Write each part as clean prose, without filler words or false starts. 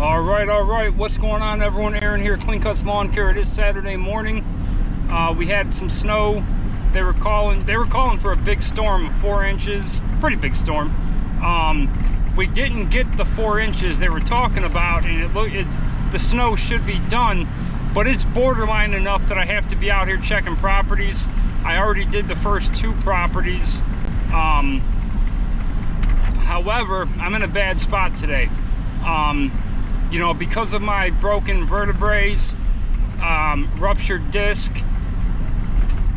All right. What's going on, everyone? Aaron here, Clean Cuts Lawn Care. It is Saturday morning. We had some snow. They were calling for a big storm of 4 inches. Pretty big storm. We didn't get the 4 inches they were talking about, and the snow should be done, but it's borderline enough that I have to be out here checking properties. I already did the first 2 properties. However, I'm in a bad spot today. You know, because of my broken vertebrae, ruptured disc,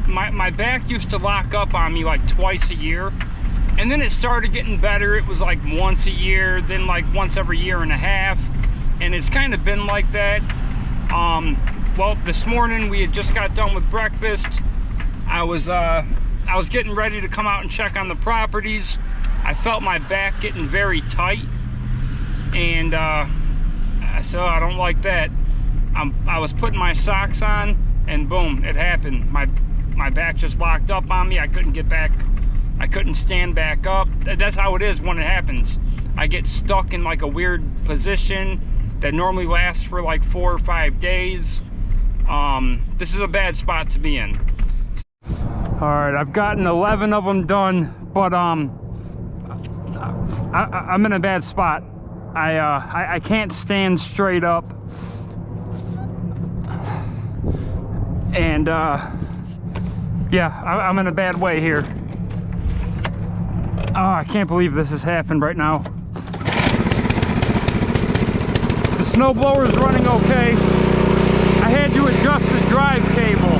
my back used to lock up on me like twice a year, and then it started getting better. It was like once a year, then like once every year and a half, and it's kind of been like that. Well, this morning we had just got done with breakfast. I was getting ready to come out and check on the properties. I felt my back getting very tight, and so I don't like that. I was putting my socks on, and boom, it happened. My back just locked up on me. I couldn't get back. I couldn't stand back up. That's how it is when it happens. I get stuck in like a weird position that normally lasts for like 4 or 5 days. This is a bad spot to be in. All right, I've gotten 11 of them done, but I'm in a bad spot. I can't stand straight up, and yeah, I'm in a bad way here. Oh, I can't believe this has happened right now. The snowblower is running okay. I had to adjust the drive cable.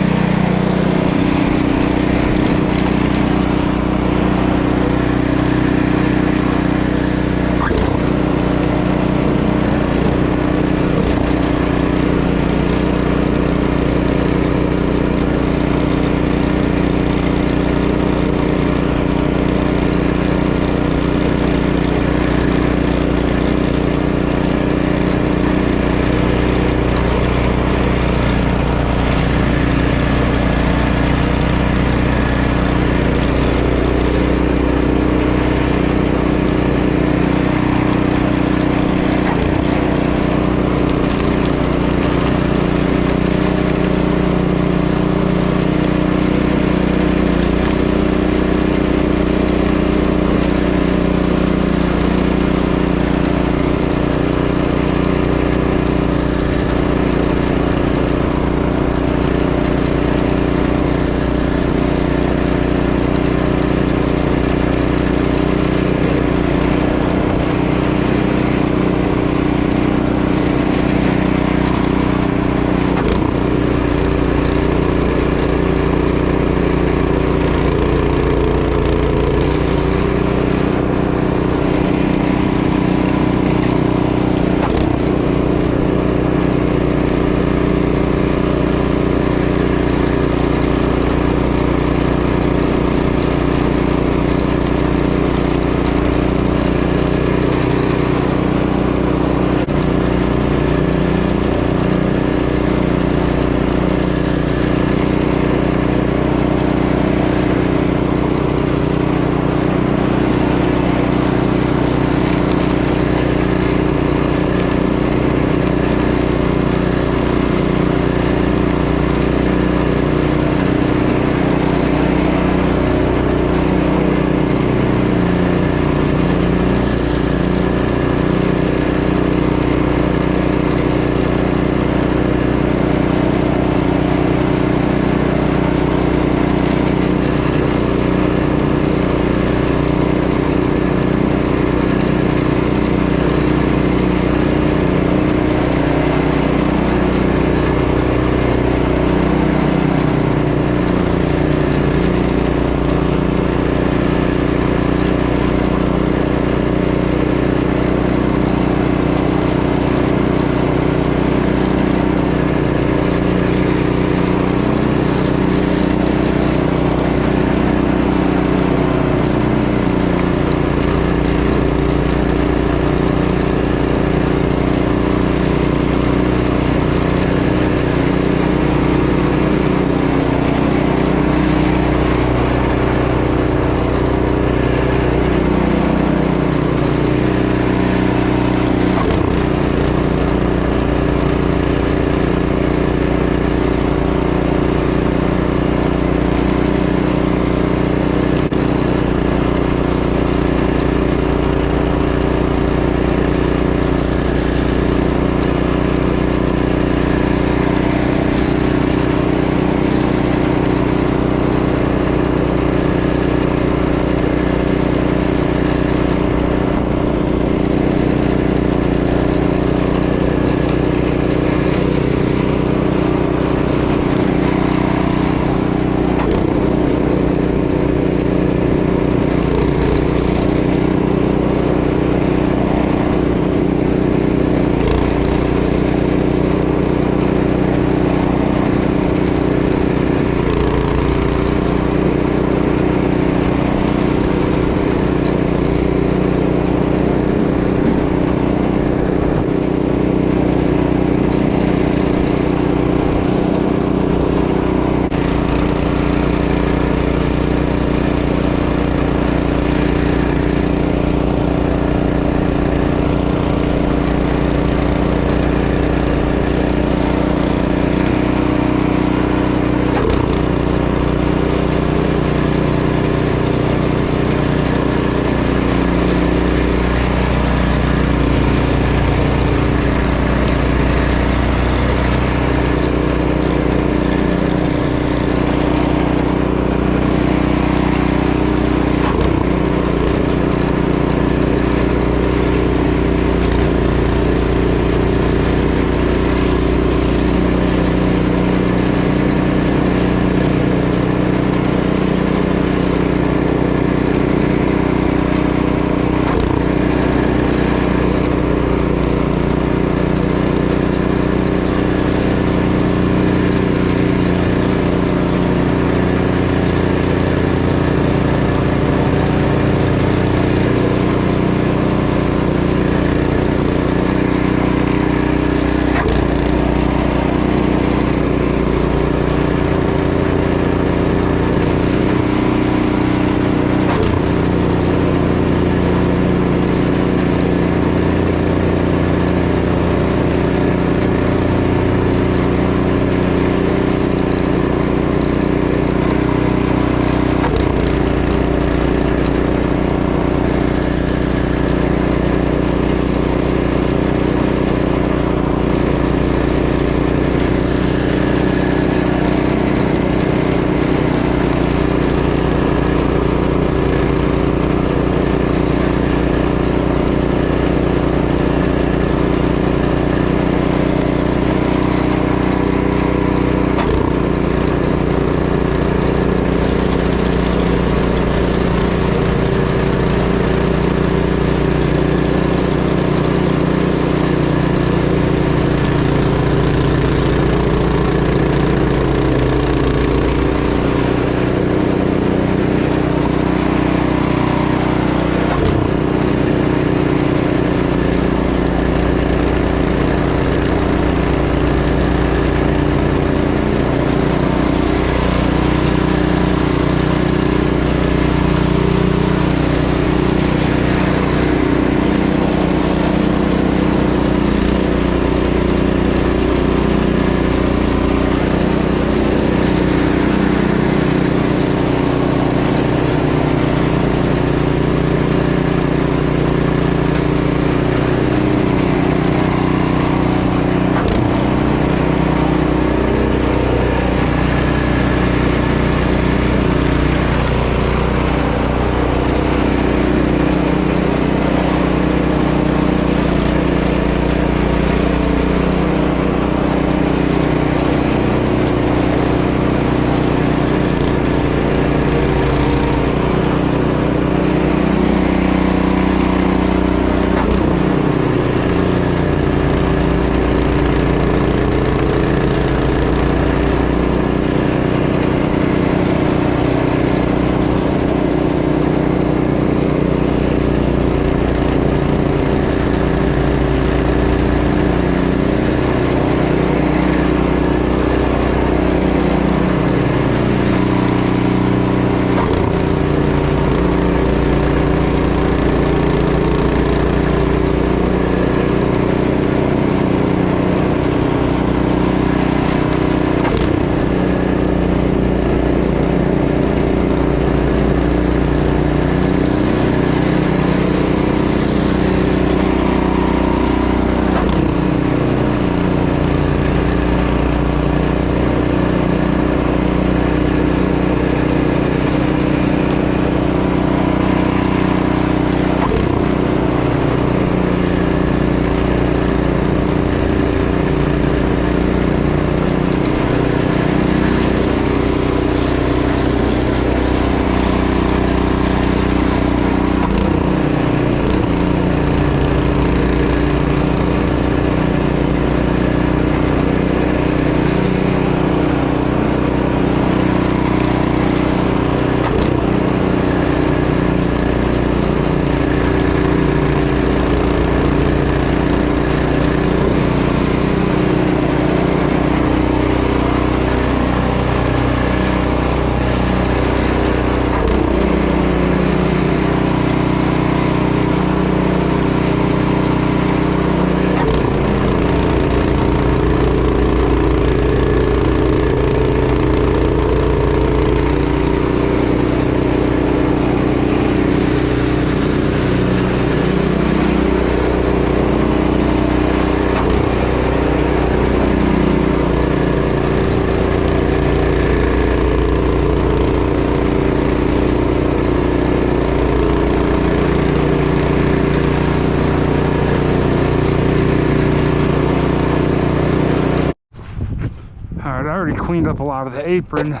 cleaned up a lot of the apron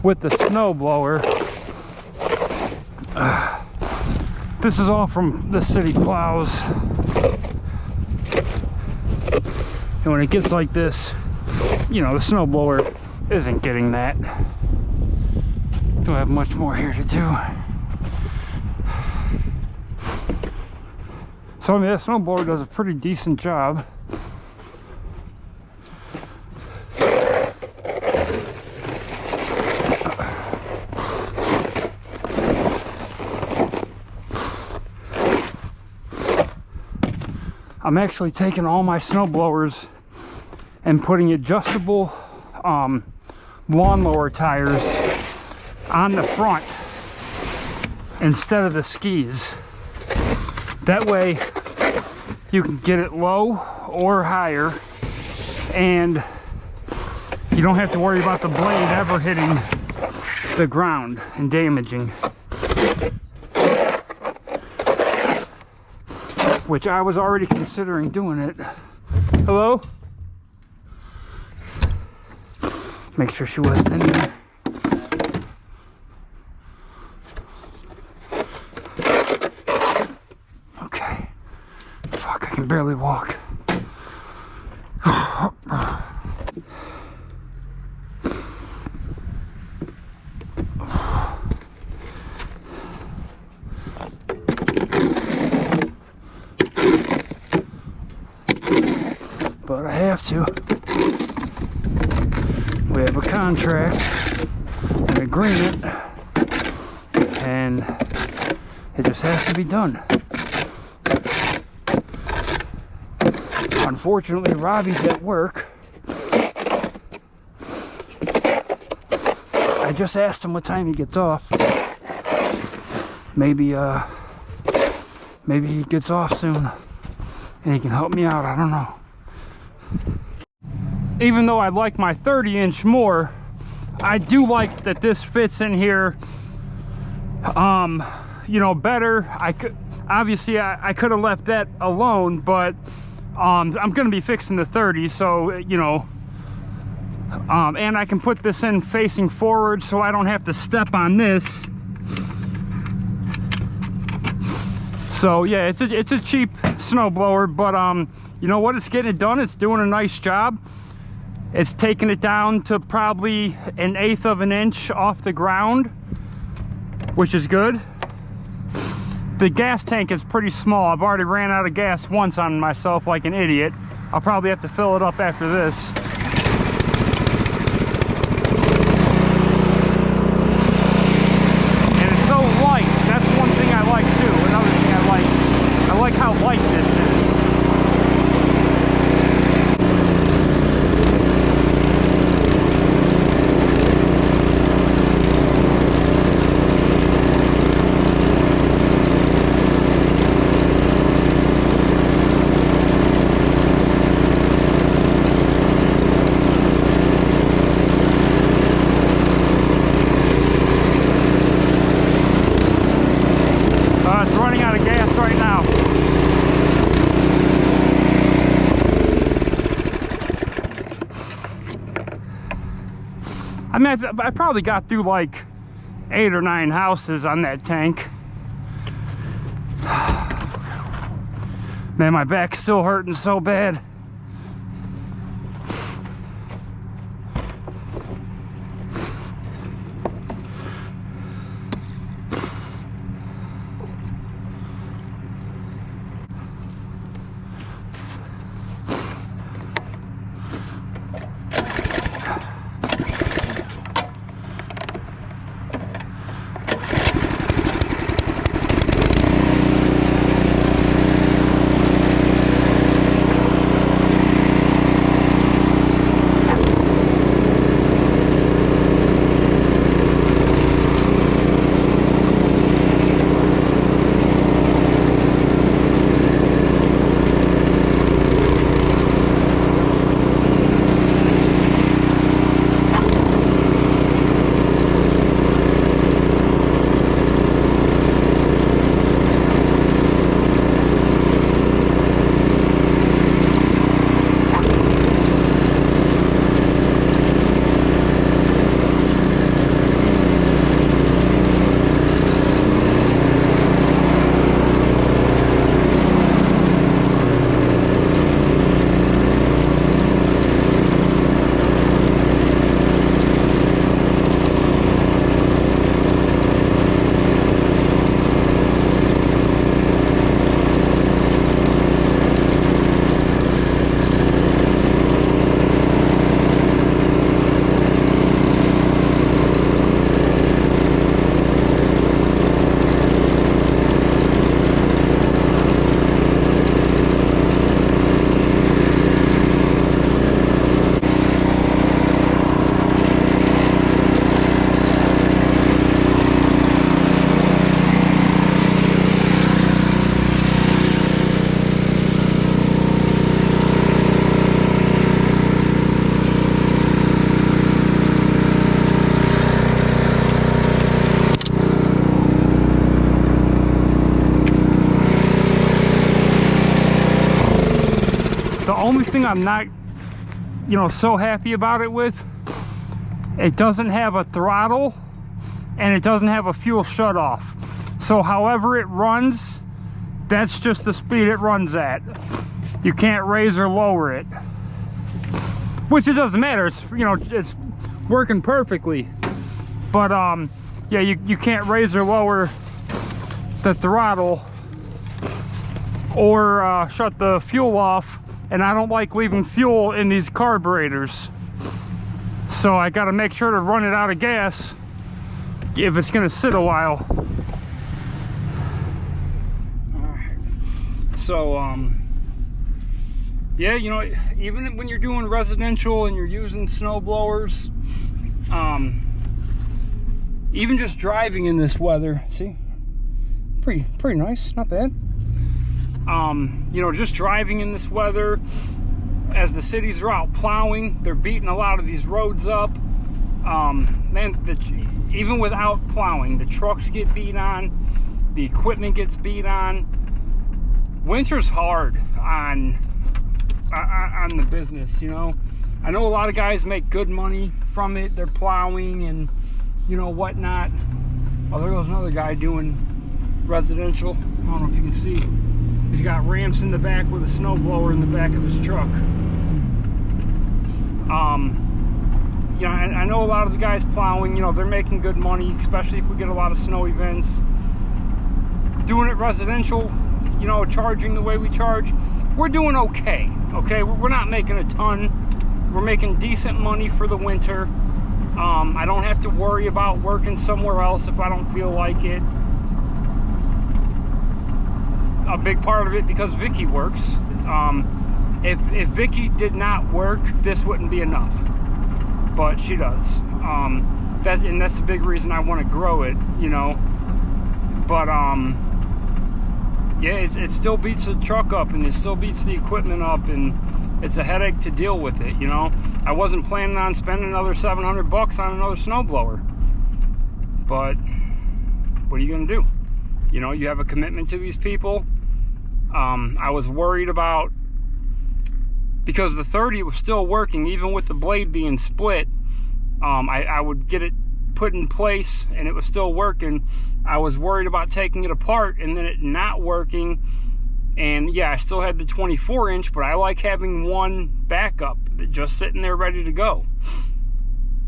with the snowblower. This is all from the city plows. And when it gets like this, you know, the snowblower isn't getting that. Don't have much more here to do. So I mean, that snowblower does a pretty decent job. I'm actually taking all my snow blowers and putting adjustable lawnmower tires on the front instead of the skis. That way you can get it low or higher, and you don't have to worry about the blade ever hitting the ground and damaging. Which I was already considering doing it. Hello? Make sure she wasn't in there. Okay. Fuck, I can barely walk. But I have to. We have a contract, an agreement, and it just has to be done. Unfortunately, Robbie's at work. I just asked him what time he gets off. Maybe he gets off soon and he can help me out. I don't know. Even though I like my 30-inch more, I do like that this fits in here, you know, better. I could obviously I could have left that alone, but I'm gonna be fixing the 30, so you know, and I can put this in facing forward so I don't have to step on this. So yeah, it's a cheap snowblower, but you know what, it's getting it done. It's doing a nice job. It's taking it down to probably 1/8 of an inch off the ground, which is good. The gas tank is pretty small. I've already ran out of gas once on myself like an idiot. I'll probably have to fill it up after this. And it's so light. That's one thing I like too. Another thing I like how light this is. It's running out of gas right now. I mean, I probably got through like 8 or 9 houses on that tank. Man, my back's still hurting so bad. thing I'm not, you know, so happy about it with, it doesn't have a throttle and it doesn't have a fuel shutoff. So however it runs, that's just the speed it runs at. You can't raise or lower it, which it doesn't matter. It's, you know, it's working perfectly. But yeah, you can't raise or lower the throttle or shut the fuel off, and I don't like leaving fuel in these carburetors, so I got to make sure to run it out of gas if it's going to sit a while. So yeah, you know, even when you're doing residential and you're using snow blowers, even just driving in this weather, see, pretty nice, not bad. You know, just driving in this weather, as the cities are out plowing, they're beating a lot of these roads up. Man, even without plowing, the trucks get beat on, the equipment gets beat on. Winter's hard on the business, you know. I know a lot of guys make good money from it. They're plowing and, you know, whatnot. Oh, there goes another guy doing residential. I don't know if you can see. He's got ramps in the back with a snowblower in the back of his truck. You know, I know a lot of the guys plowing, you know, they're making good money, especially if we get a lot of snow events. Doing it residential, you know, charging the way we charge, we're doing okay. Okay, we're not making a ton. We're making decent money for the winter. I don't have to worry about working somewhere else if I don't feel like it. A big part of it because Vicky works. If Vicky did not work, this wouldn't be enough, but she does. That's the big reason I want to grow it, you know. But yeah, it still beats the truck up, and it still beats the equipment up, and it's a headache to deal with it, you know. I wasn't planning on spending another $700 on another snowblower, but what are you gonna do? You know, you have a commitment to these people. I was worried about, because the 30 was still working, even with the blade being split. I would get it put in place and it was still working. I was worried about taking it apart and then it not working. And yeah, I still had the 24-inch, but I like having one backup just sitting there ready to go.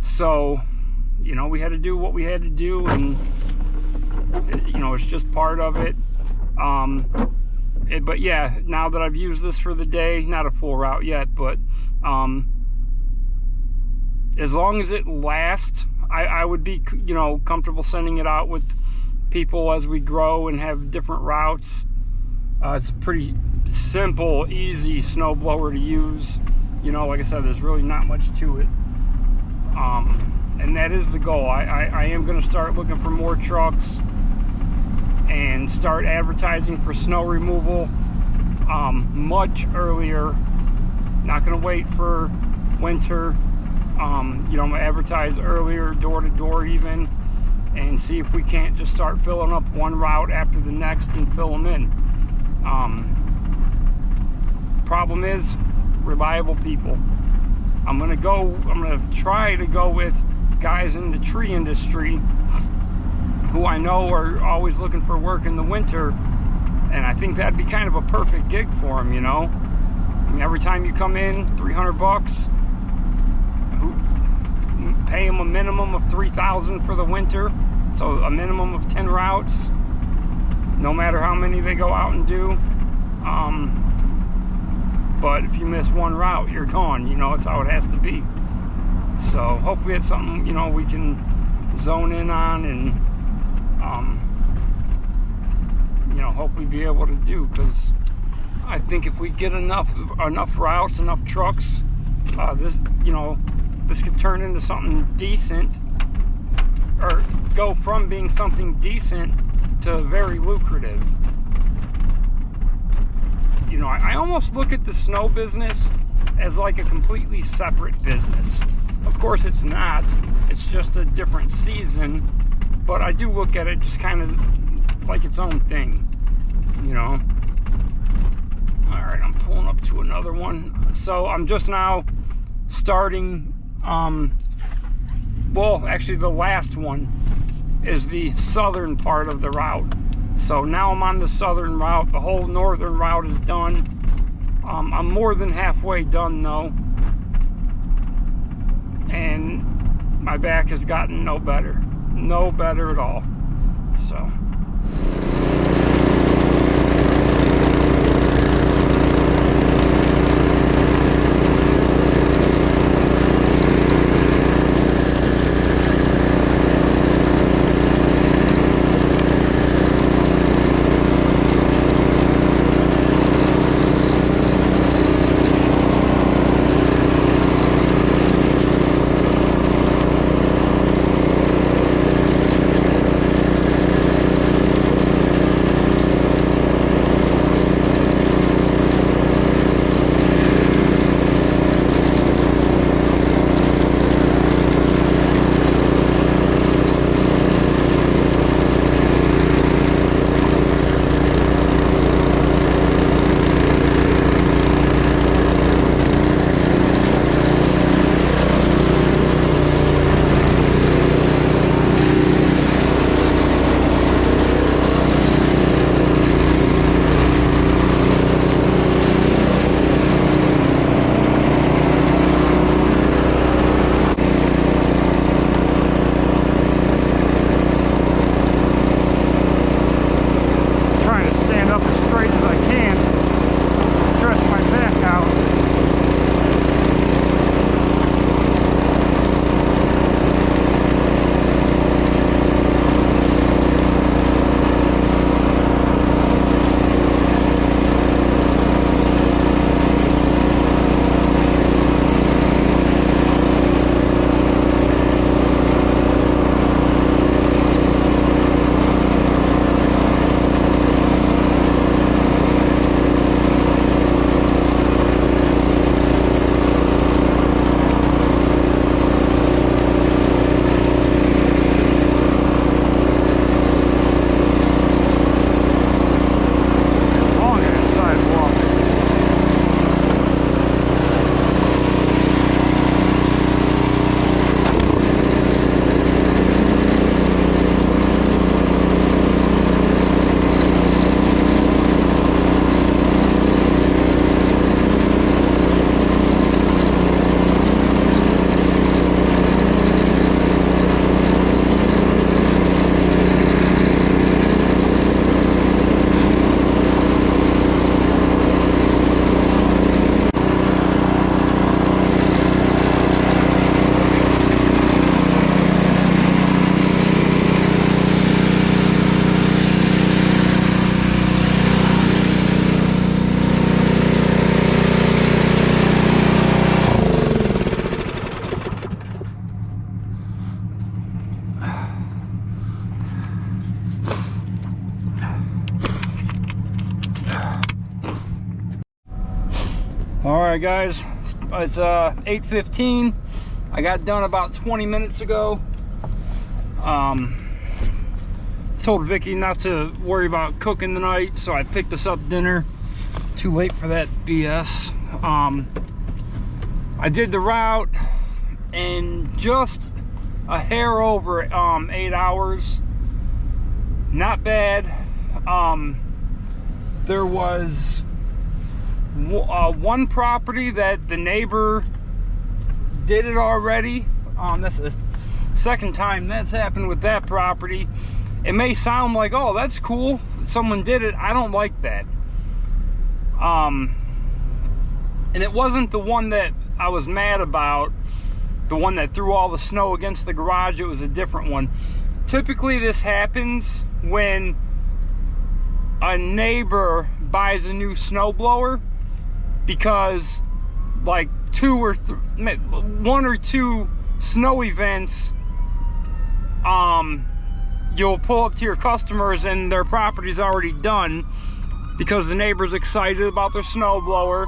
So, you know, we had to do what we had to do, and you know, it's just part of it. But yeah, now that I've used this for the day, not a full route yet, but as long as it lasts, I would be, you know, comfortable sending it out with people as we grow and have different routes. It's a pretty simple, easy snowblower to use. You know, like I said, there's really not much to it. And that is the goal. I am going to start looking for more trucks and start advertising for snow removal much earlier. Not going to wait for winter. You know, I'm going to advertise earlier, door to door even, and see if we can't just start filling up one route after the next and fill them in. Problem is reliable people. I'm going to try to go with guys in the tree industry who I know are always looking for work in the winter, and I think that'd be kind of a perfect gig for them, you know. I mean, every time you come in, $300, pay them a minimum of $3,000 for the winter, so a minimum of 10 routes, no matter how many they go out and do. But if you miss one route, you're gone, you know. It's how it has to be. So hopefully it's something, you know, we can zone in on and you know, hopefully be able to do, because I think if we get enough routes, enough trucks, this, you know, this could turn into something decent, or go from being something decent to very lucrative. You know, I almost look at the snow business as like a completely separate business. Of course it's not, it's just a different season, but I do look at it just kind of like its own thing, you know. Alright, I'm pulling up to another one. So I'm just now starting, well, actually the last one is the southern part of the route. So now I'm on the southern route. The whole northern route is done. I'm more than halfway done though. And my back has gotten no better at all. So all right guys, it's 8:15. I got done about 20 minutes ago. Told Vicky not to worry about cooking tonight, so I picked us up dinner. Too late for that BS. I did the route in just a hair over 8 hours. Not bad. There was one property that the neighbor did it already. That's the second time that's happened with that property. It may sound like, oh, that's cool, someone did it. I don't like that. And it wasn't the one that I was mad about, the one that threw all the snow against the garage. It was a different one. Typically this happens when a neighbor buys a new snowblower, because like one or two snow events, you'll pull up to your customers and their property's already done because the neighbor's excited about their snowblower.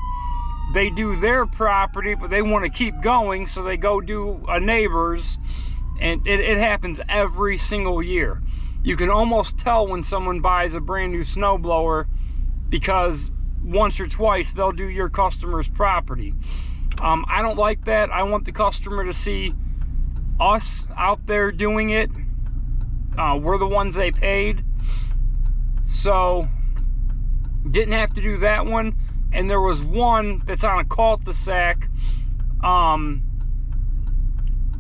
They do their property, but they want to keep going, so they go do a neighbor's, and it happens every single year. You can almost tell when someone buys a brand new snowblower because once or twice, they'll do your customer's property. I don't like that. I want the customer to see us out there doing it. We're the ones they paid. So, didn't have to do that one. And there was one that's on a cul-de-sac.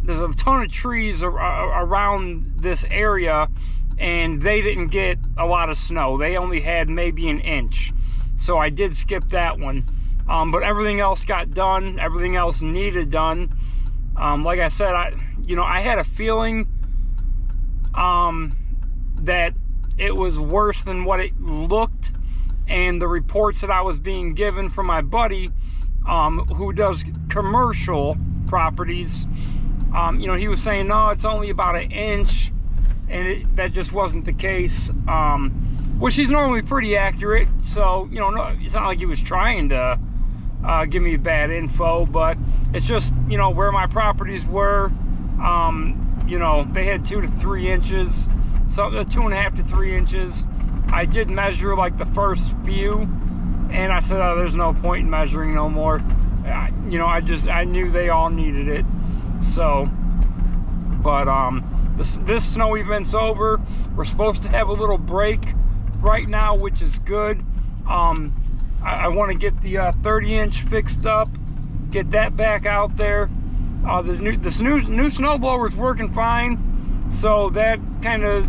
There's a ton of trees around this area, and they didn't get a lot of snow. They only had maybe an inch. So I did skip that one. But everything else got done. Everything else needed done. Like I said, I had a feeling that it was worse than what it looked, and the reports that I was being given from my buddy who does commercial properties, he was saying, no, it's only about an inch, and that just wasn't the case, which he's normally pretty accurate. So, no, it's not like he was trying to give me bad info, but it's just, where my properties were, they had 2 to 3 inches, so 2.5 to 3 inches. I did measure like the first few, and I said, oh, there's no point in measuring no more. I knew they all needed it. So, but this snow event's over. We're supposed to have a little break right now, which is good. I want to get the 30-inch fixed up, get that back out there. The new snowblower is working fine, so that kind of,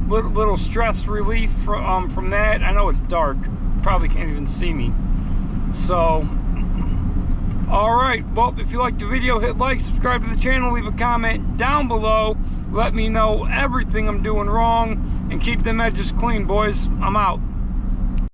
little stress relief from that. I know it's dark, probably can't even see me. So, all right, well, if you liked the video, hit like, subscribe to the channel, leave a comment down below, let me know everything I'm doing wrong, and keep them edges clean, boys. I'm out.